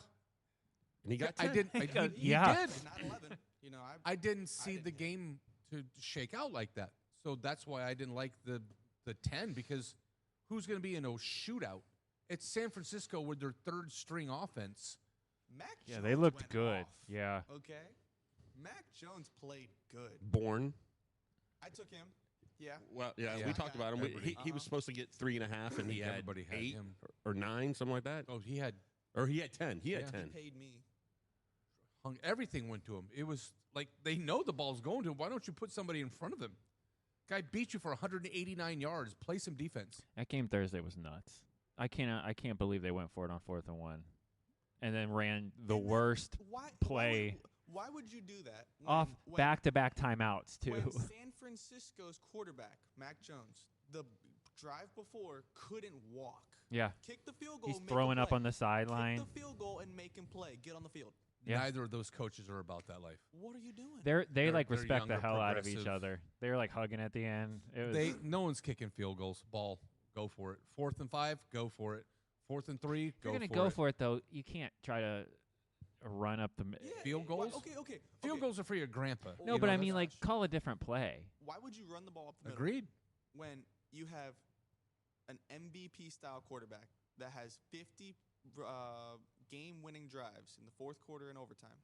and he got I 10. didn't. He He did. did. Not 11. You know, I didn't see didn't the hit. game to shake out like that. So that's why I didn't like the 10, because who's going to be in a shootout? It's San Francisco with their third string offense. Mac Yeah, Jones they looked went good. off, Yeah. Okay. Mac Jones played good. Born. I took him. Yeah. Well, yeah, Yeah. we talked about him. Everybody. He was supposed to get 3.5, and he had Everybody had 8 him. or 9, something like that. Oh, he had Or he had 10. He had Yeah. 10. Paid me. everything went to him. It was like they know the ball's going to him. Why don't you put somebody in front of him? Guy beat you for 189 yards. Play some defense. That game Thursday was nuts. I can't believe they went for it on 4th and 1, and then ran the And then worst Why, play Why would you do that? off back-to-back timeouts too. When San Francisco's quarterback, Mac Jones, the drive before couldn't walk. Yeah, Kick the field goal. he's make throwing him up play. on the sideline. Kick the field goal and make him play. Get on the field. Yeah. Neither of those coaches are about that life. What are you doing? They They're- like they're respect the younger, hell out of each progressive. other. They were like hugging at the end. It was No one's kicking field goals. Ball, go for it. 4th and 5, go for it. 4th and 3, if you're go gonna for go it. for it though, you can't try to run up the. Yeah, Field why- goals? Okay. Field goals are for your grandpa. No, You but know, I mean, that's- like, call a different play. Why would you run the ball up the middle agreed. when you have an MVP style quarterback that has 50 game-winning drives in the fourth quarter and overtime,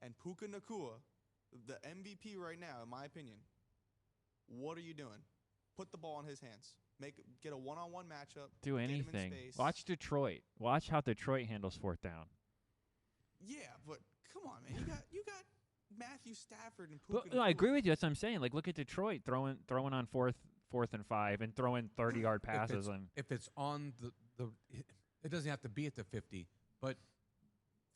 and Puka Nakua, the MVP right now, in my opinion, what are you doing? Put the ball in his hands. Get a one-on-one matchup. Do get him in anything. space. Watch Detroit. Watch how Detroit handles fourth down. Yeah, but come on, man. You got Matthew Stafford and But, Puka. no, I Nakua. agree with you. That's what I'm saying. Like, look at Detroit throwing on fourth and 5 and throwing 30-yard passes. And If it's on the it doesn't have to be at the 50, but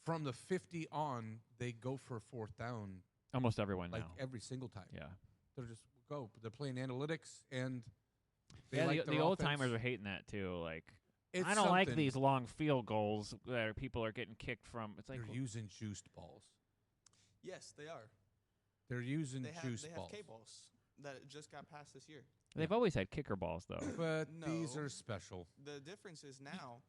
from the 50 on, they go for a fourth down almost everyone like now. every single time. Yeah. They're just go. They're playing analytics and they Yeah, like the their old offense. timers are hating that too. Like, It's I don't like something. these long field goals that people are getting kicked from. It's like, They're using juiced balls. Yes, they are. They're using They have juiced they have balls. K-balls that just got passed this year. they've always had kicker balls though. But these No. are special. The difference is now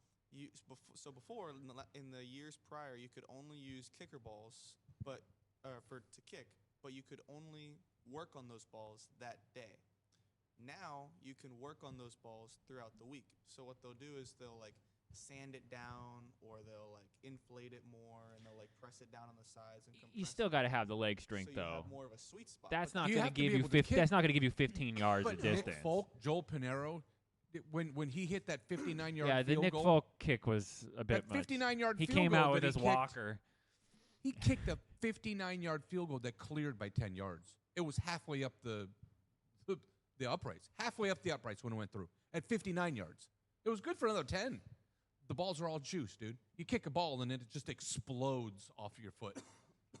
before in the years prior you could only use kicker balls, but to kick, but you could only work on those balls that day. Now you can work on those balls throughout the week. So what they'll do is they'll like sand it down, or they'll like inflate it more, and they'll like press it down on the sides and compress You still got to have the leg it, strength so you though. have more of a sweet spot. That's But not You going to have to give be you able to 50. kick. That's not going to give you 15 yards But of Nick distance. Folk, Joel Pinero, when he hit that 59-yard Yeah, the field Nick goal, Folk kick was a bit that much. 59-yard He field came goal out with that his he kicked, walker. He kicked a 59-yard field goal that cleared by 10 yards. It was halfway up the uprights, halfway up the uprights when it went through at 59 yards. It was good for another 10. The balls are all juice, dude. You kick a ball and it just explodes off of your foot.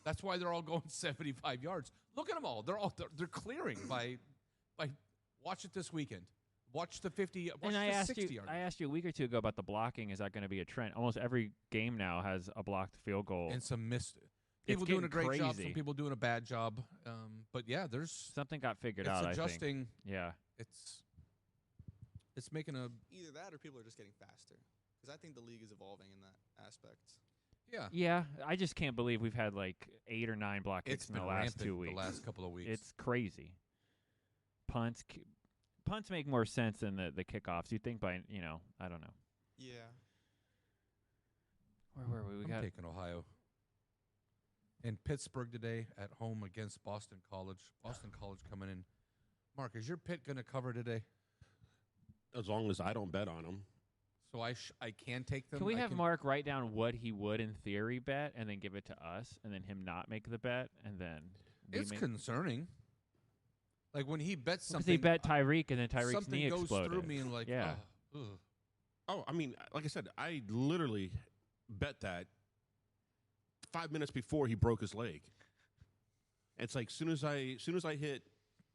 That's why they're all going 75 yards. Look at them all. They're clearing by watch it this weekend. Watch the 50. Watch And the I asked 60 you, yard. I asked you a week or two ago about the blocking. Is that going to be a trend? Almost every game now has a blocked field goal. And some missed. It's People doing a getting great job. Some crazy. people doing a bad job. But yeah, there's Something got figured it's out. I think. adjusting. Yeah. It's making a either that or people are just getting faster, because I think the league is evolving in that aspect. yeah. Yeah, I just can't believe we've had like 8 or 9 block kicks It's in been the last rampant 2 weeks. the last couple of weeks. It's crazy. Punts make more sense than the kickoffs. You'd think by I don't know. Yeah. Where were we? We I'm got taking Ohio. In Pittsburgh today at home against Boston College. Boston College coming in. Mark, is your Pitt going to cover today? As long as I don't bet on them. So I can take them. Can we I have Mark write down what he would in theory bet and then give it to us and then him not make the bet and then we It's make concerning. Like when he bets because something. he bet Tyreek and then Tyreek's something knee goes exploded. through me and like, Yeah. ugh. Oh, I mean, like I said, I literally bet that 5 minutes before he broke his leg. It's like soon as I hit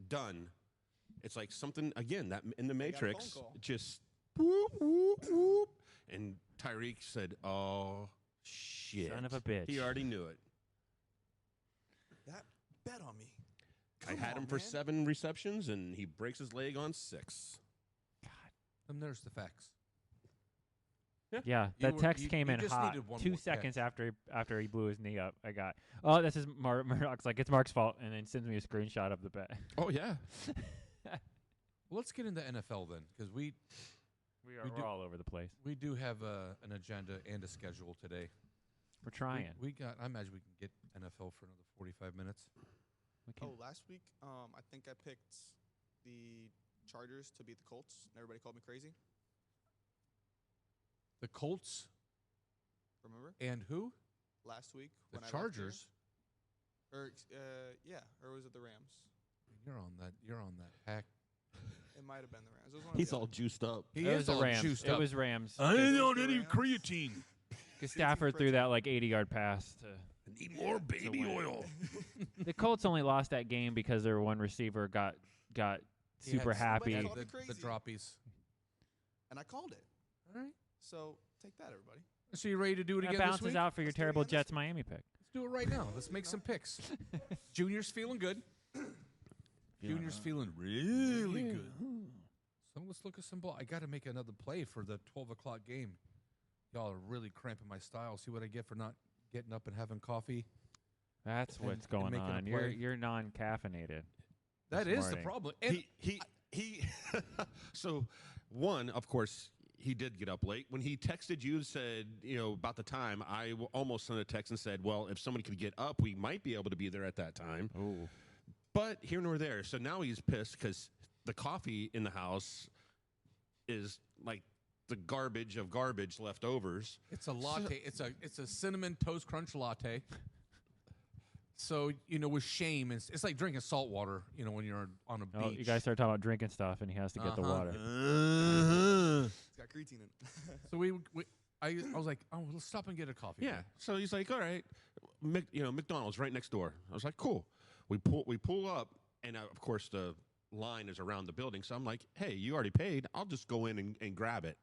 done, it's like something again that in the got a phone Matrix call. just whoop whoop whoop, and Tyreek said, "Oh shit, Son of a bitch. He already knew it. That bet on me. I had him for 7 receptions, and he breaks his leg on 6. And there's the facts. Yeah, You that were- text you- came you in just hot. needed one 2 more seconds catch. after he blew his knee up. I got, oh, this is Murdock's like, it's Mark's fault, and then sends me a screenshot of the bet. Oh yeah, Well, let's get into NFL then, because we We're all over the place. do have an agenda and a schedule today. We're trying. I imagine we can get NFL for another 45 minutes. We can. Oh, last week, I think I picked the Chargers to beat the Colts, and everybody called me crazy. The Colts Remember and who? last week The when I left here? Chargers. Or or was it the Rams? You're on that pack. It might have been the Rams. It was one of he's the all other. juiced up. He It is was the all Rams. juiced It up. was Rams. I It don't was the need Rams. creatine. Because Stafford threw that like 80-yard pass to. I need more baby win. oil. The Colts only lost that game because their one receiver got He super had happy. somebody The, called me the crazy. droppies. And I called it. All right. So take that, everybody. So you ready to do it That again this bounces week? out for your Let's do it terrible again this Jets week. Miami pick. Let's do it right now. Let's make some picks. Junior's feeling good. Junior's feeling really good. So let's look at some ball. I got to make another play for the 12 o'clock game. Y'all are really cramping my style. See what I get for not getting up and having coffee. That's And- what's and going making a on. play. You're non-caffeinated. That this is the morning. problem. And He so one, of course, he did get up late. When he texted you and said, about the time, I almost sent a text and said, well, if somebody could get up, we might be able to be there at that time. Ooh. But here nor there. So now he's pissed because the coffee in the house is like the garbage of garbage leftovers. it's a latte. It's a cinnamon toast crunch latte. So, with shame, it's like drinking salt water, when you're on a beach. Oh, you guys start talking about drinking stuff, and he has to get the Uh-huh. water. It's got creatine in it. So I was like, oh, let's stop and get a coffee. Yeah. So he's like, all right, McDonald's right next door. I was like, cool. We pull up, and of course the line is around the building. So I'm like, hey, you already paid. I'll just go in and grab it.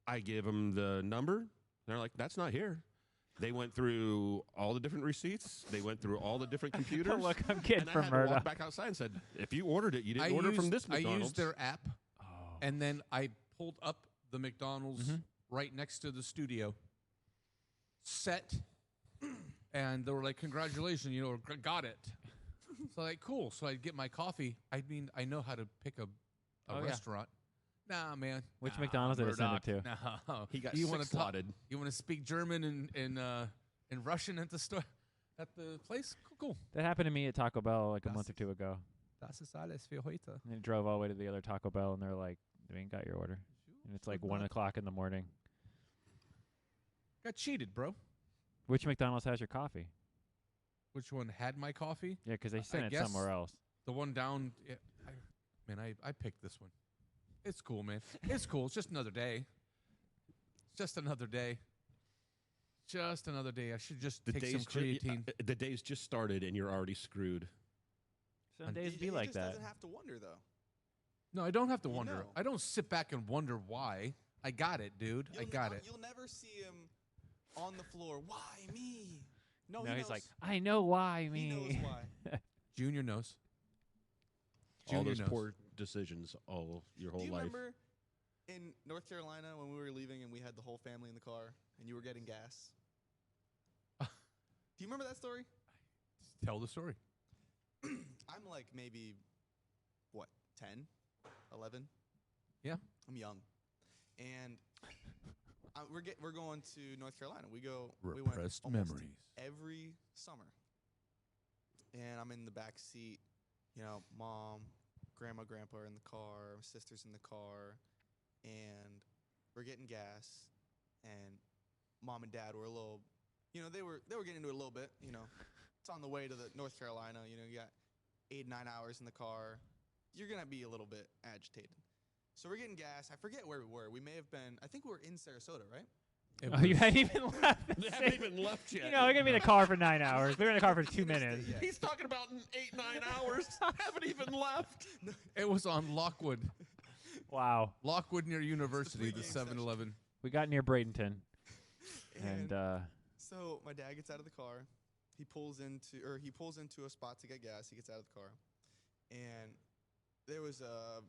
I give them the number. They're like, that's not here. They went through all the different receipts. They went through all the different computers. Look, I'm getting and I from had to walk Murdock. back outside and said, if you ordered it, you didn't order from this I McDonald's. used their app, Oh. and then I pulled up the McDonald's Mhm. right next to the studio. Set, and they were like, "Congratulations, got it." So like, cool. So I get my coffee. I mean, I know how to pick a Oh, yeah. restaurant. Nah, man. Which Nah, McDonald's did it send it Murdock. to? No. He got you six wanna talk- slotted. You want to speak German and Russian at the store, at the place? Cool. That happened to me at Taco Bell like a Das month or ist- two ago. Das ist alles für heute. And I drove all the way to the other Taco Bell, and they're like, "We ain't got your order." And it's like 1:00 in the morning. Got cheated, bro. Which McDonald's has your coffee? Which one had my coffee? Yeah, 'cause they sent it guess somewhere else. The one down. Yeah, I picked this one. It's cool, man. It's cool. It's just another day. It's just another day. Just another day. I should just take some creatine. The day's just started, and you're already screwed. Some And days He be like just that. doesn't have to wonder though. No, I don't have to You wonder. know. I don't sit back and wonder why. I got it, dude. I got it. You'll never see him on the floor. Why me? No, No, he he's knows. like, "I know why he knows me." why. Junior knows. All Junior those knows. poor decisions all your whole Do you life. remember in North Carolina when we were leaving and we had the whole family in the car and you were getting gas? Do you remember that story? Tell the story. I'm like maybe, 10, 11? Yeah. I'm young. And we're going to North Carolina. We went Repressed almost memories. every summer. And I'm in the back seat, mom, grandma, grandpa are in the car, my sister's in the car, and we're getting gas. And mom and dad were a little, they were getting into it a little bit. It's on the way to the North Carolina. You got 8-9 hours in the car. You're gonna be a little bit agitated. So we're getting gas. I forget where we were. We may have been. I think we were in Sarasota, right? It Oh, you was- hadn't even left. the They city. haven't even left yet. We're gonna be in the car for 9 hours. We were in the car for 2 Interstate, minutes. yeah. He's talking about in 8-9 hours. Haven't even left. It was on Lockwood. Wow. Lockwood near University, the pregame session. 7-Eleven. We got near Bradenton, and So my dad gets out of the car. He pulls into a spot to get gas. He gets out of the car, and there was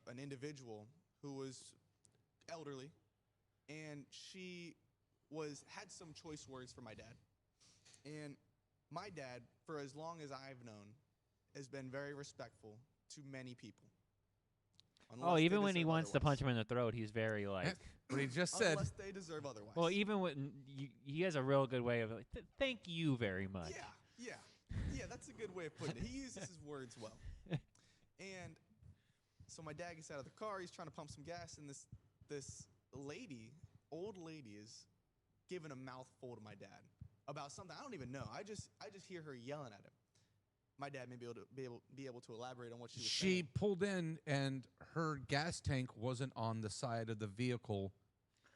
an individual who was elderly, and she had some choice words for my dad. And my dad, for as long as I've known, has been very respectful to many people. oh, Unless they even when he deserve wants to otherwise. punch him in the throat, he's very like. What he just said. Unless they deserve otherwise. Well, even when he has a real good way of like, "Thank you very much." Yeah, that's a good way of putting it. He uses his words well. And so my dad gets out of the car. He's trying to pump some gas, and this old lady, is giving a mouthful to my dad about something I don't even know. I just hear her yelling at him. My dad may be able to elaborate on what she was She saying. pulled in, and her gas tank wasn't on the side of the vehicle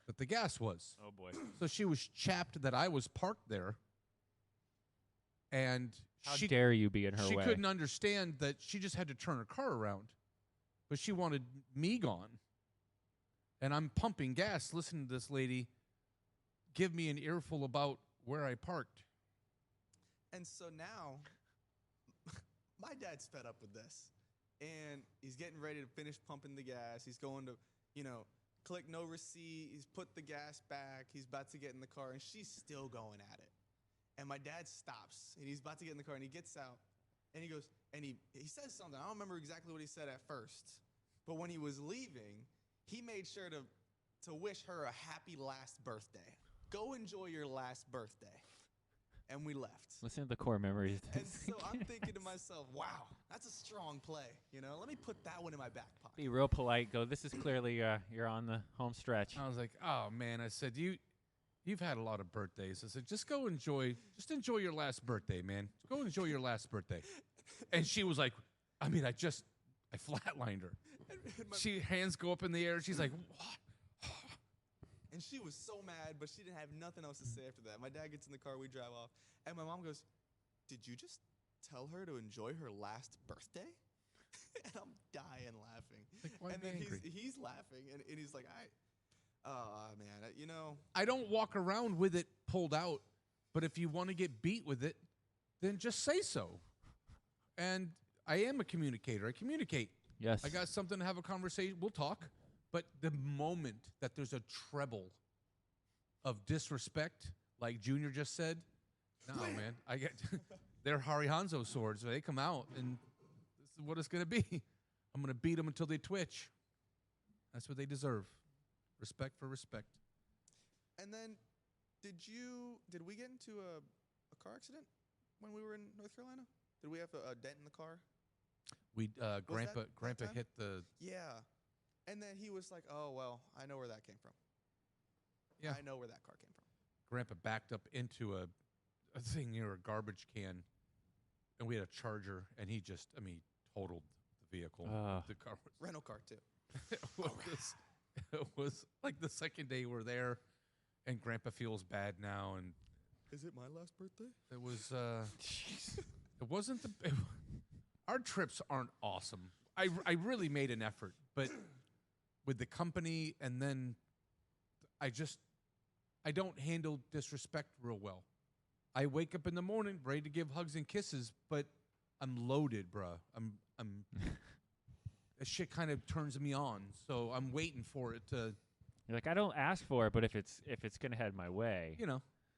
that the gas was. Oh boy. So she was chapped that I was parked there. And How she dare you be in her she way? couldn't understand that she just had to turn her car around. But she wanted me gone. And I'm pumping gas, listening to this lady give me an earful about where I parked. And so now, my dad's fed up with this. And he's getting ready to finish pumping the gas. He's going to, click no receipt. He's put the gas back. He's about to get in the car, and she's still going at it. And my dad stops, and he's about to get in the car, and he gets out, and he goes, and he says something. I don't remember exactly what he said at first, but when he was leaving, he made sure to wish her a happy last birthday. Go enjoy your last birthday. And we left. Listen to the core memories. And so I'm thinking to myself, wow, that's a strong play. You know, let me put that one in my back pocket. Be real polite. Go, this is clearly you're on the home stretch. I was like, oh man. I said, you've had a lot of birthdays. I said, just enjoy your last birthday, man. Go enjoy your last birthday. And she was like, I flatlined her. She hands go up in the air. She's like, what? And she was so mad, but she didn't have nothing else to say after that. My dad gets in the car, we drive off, and my mom goes, did you just tell her to enjoy her last birthday? And I'm dying laughing. Like, why and be then angry? he's laughing, and he's like, man, you know. I don't walk around with it pulled out, but if you want to get beat with it, then just say so. And I am a communicator. I communicate. Yes. I got something to have a conversation. We'll talk. But the moment that there's a treble of disrespect, like Junior just said, no, man. I get they're Hari Hanzo swords. So they come out, and this is what it's going to be. I'm going to beat them until they twitch. That's what they deserve. Respect for respect. And then, did we get into a car accident when we were in North Carolina? Did we have a dent in the car? We Grandpa that time? hit the. Yeah. And then he was like, oh, well, I know where that came from. Yeah. I know where that car came from. Grandpa backed up into a thing near a garbage can, and we had a Charger, and he just, totaled the vehicle. The car was, Rental car, too. it was like the second day we're there, and Grandpa feels bad now, and Is it my last birthday? it was, it wasn't our trips aren't awesome. I really made an effort, but with the company, and then I don't handle disrespect real well. I wake up in the morning ready to give hugs and kisses, but I'm loaded, bruh. I'm that shit kind of turns me on, so I'm waiting for it to. You're like, I don't ask for it, but if it's gonna head my way,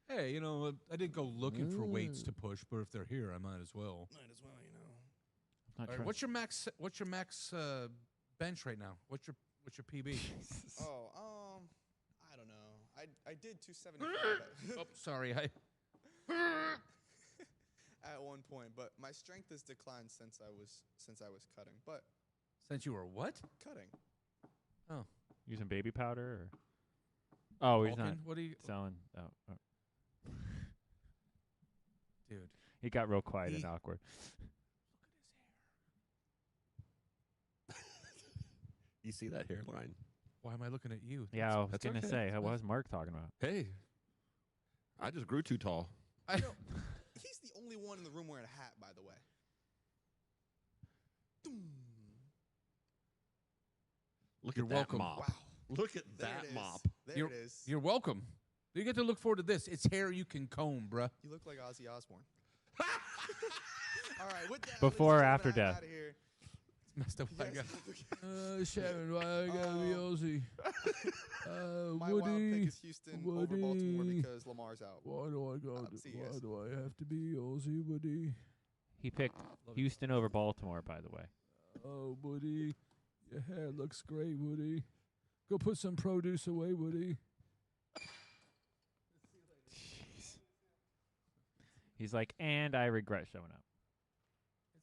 Hey, I didn't go looking for weights to push, but if they're here, I might as well. Might as well, I'm not All right, what's your max bench right now? What's your PB? Oh, I don't know. I did 275 Oh, sorry. at one point, but my strength has declined since I was cutting. But Since you were what? cutting. Oh, using baby powder or. Oh, he's not Vulcan? What are you, selling. Oh. dude? He got real quiet and awkward. You see that hairline? Why am I looking at you? Yeah, I was that's gonna okay. say, what was Mark talking about? Hey, I just grew too tall. He's the only one in the room wearing a hat, by the way. Look You're at that welcome. mop. Wow. Look at There that it is. mop. There it is. You're welcome. You get to look forward to this. It's hair you can comb, bruh. You look like Ozzy Osbourne. All right, with that, Before or ladies and after gentlemen, I'm death? outta here. Messed up. You I guys- got. Sharon, why I gotta be Ozzy? My wild pick is Houston over Baltimore Woody. because Lamar's out. Why do I go? See you guys. do I have to be Ozzy, Woody? He picked Houston over Baltimore, by the way. Oh, Woody, your hair looks great, Woody. Go put some produce away, Woody. He's like, and I regret showing up.